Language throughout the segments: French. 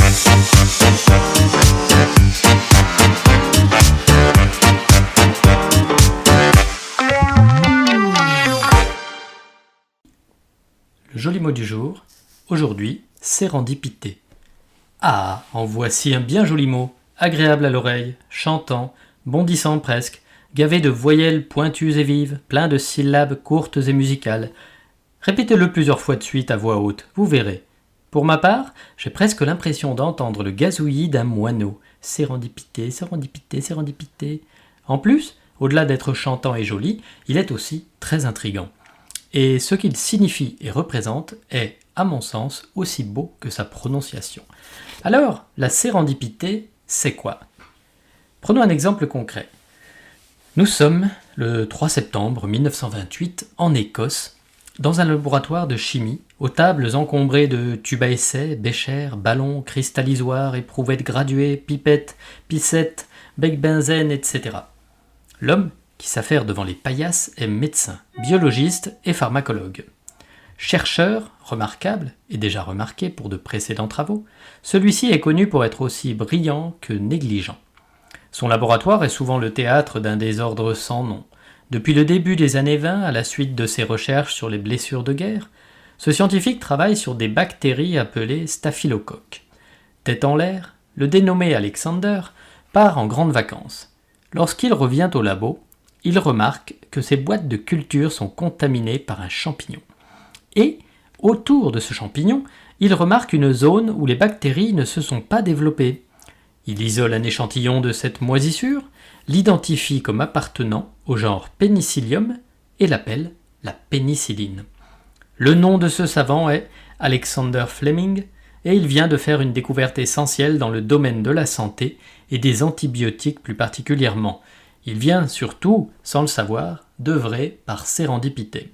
Le joli mot du jour, aujourd'hui, sérendipité. Ah, en voici un bien joli mot, agréable à l'oreille, chantant, bondissant presque, gavé de voyelles pointues et vives, plein de syllabes courtes et musicales. Répétez-le plusieurs fois de suite à voix haute, vous verrez. Pour ma part, j'ai presque l'impression d'entendre le gazouillis d'un moineau. Sérendipité, sérendipité, sérendipité. En plus, au-delà d'être chantant et joli, il est aussi très intrigant. Et ce qu'il signifie et représente est, à mon sens, aussi beau que sa prononciation. Alors, la sérendipité, c'est quoi ? Prenons un exemple concret. Nous sommes le 3 septembre 1928 en Écosse, dans un laboratoire de chimie, aux tables encombrées de tubes à essai, béchers, ballons, cristallisoires, éprouvettes graduées, pipettes, pissettes, bec-benzène, etc. L'homme qui s'affaire devant les paillasses est médecin, biologiste et pharmacologue. Chercheur, remarquable, et déjà remarqué pour de précédents travaux, celui-ci est connu pour être aussi brillant que négligent. Son laboratoire est souvent le théâtre d'un désordre sans nom. Depuis le début des années 20, à la suite de ses recherches sur les blessures de guerre, ce scientifique travaille sur des bactéries appelées staphylocoques. Tête en l'air, le dénommé Alexander part en grandes vacances. Lorsqu'il revient au labo, il remarque que ses boîtes de culture sont contaminées par un champignon. Et, autour de ce champignon, il remarque une zone où les bactéries ne se sont pas développées. Il isole un échantillon de cette moisissure, l'identifie comme appartenant au genre Penicillium et l'appelle la pénicilline. Le nom de ce savant est Alexander Fleming et il vient de faire une découverte essentielle dans le domaine de la santé et des antibiotiques plus particulièrement. Il vient surtout, sans le savoir, d'œuvrer par sérendipité.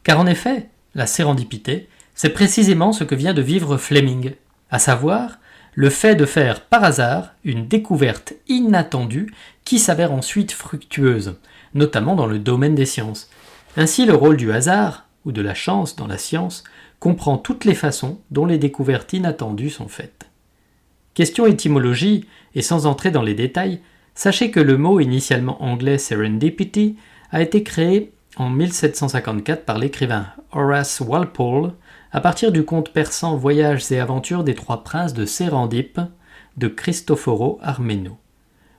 Car en effet, la sérendipité, c'est précisément ce que vient de vivre Fleming, à savoir le fait de faire par hasard une découverte inattendue qui s'avère ensuite fructueuse, notamment dans le domaine des sciences. Ainsi, le rôle du hasard, ou de la chance dans la science, comprend toutes les façons dont les découvertes inattendues sont faites. Question étymologie, et sans entrer dans les détails, sachez que le mot initialement anglais serendipity a été créé en 1754 par l'écrivain Horace Walpole à partir du conte persan Voyages et aventures des trois princes de Sérendip de Cristoforo Armeno.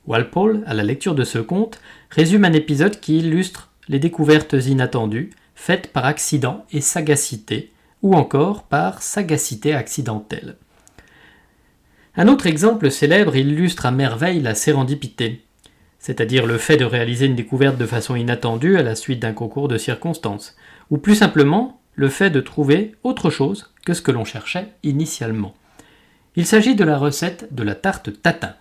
Walpole, à la lecture de ce conte, résume un épisode qui illustre les découvertes inattendues faites par accident et sagacité, ou encore par sagacité accidentelle. Un autre exemple célèbre illustre à merveille la sérendipité, c'est-à-dire le fait de réaliser une découverte de façon inattendue à la suite d'un concours de circonstances, ou plus simplement le fait de trouver autre chose que ce que l'on cherchait initialement. Il s'agit de la recette de la tarte tatin.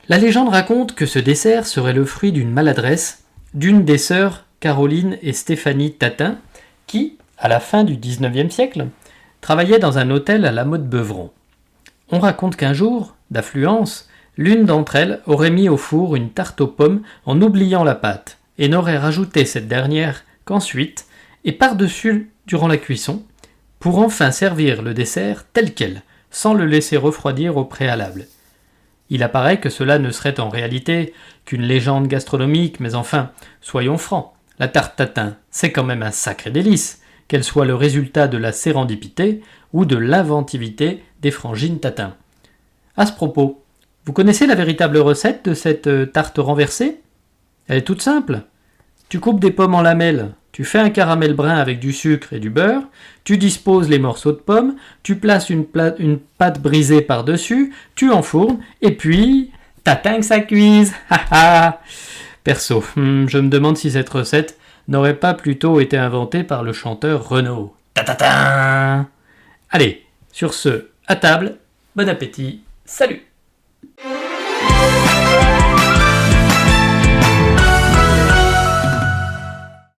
La légende raconte que ce dessert serait le fruit d'une maladresse d'une des sœurs Caroline et Stéphanie Tatin, qui, à la fin du XIXe siècle, travaillaient dans un hôtel à la Motte-Beuvron. On raconte qu'un jour, d'affluence, l'une d'entre elles aurait mis au four une tarte aux pommes en oubliant la pâte, et n'aurait rajouté cette dernière qu'ensuite, et par-dessus durant la cuisson, pour enfin servir le dessert tel quel, sans le laisser refroidir au préalable. Il apparaît que cela ne serait en réalité qu'une légende gastronomique, mais enfin, soyons francs, la tarte tatin, c'est quand même un sacré délice, qu'elle soit le résultat de la sérendipité ou de l'inventivité des frangines Tatin. À ce propos, vous connaissez la véritable recette de cette tarte renversée ? Elle est toute simple. Tu coupes des pommes en lamelles, tu fais un caramel brun avec du sucre et du beurre, tu disposes les morceaux de pommes, tu places une pâte brisée par-dessus, tu enfournes, et puis... tatin que ça cuise. Perso, je me demande si cette recette n'aurait pas plutôt été inventée par le chanteur Renaud. Ta-ta-ta. Allez, sur ce, à table, bon appétit, salut.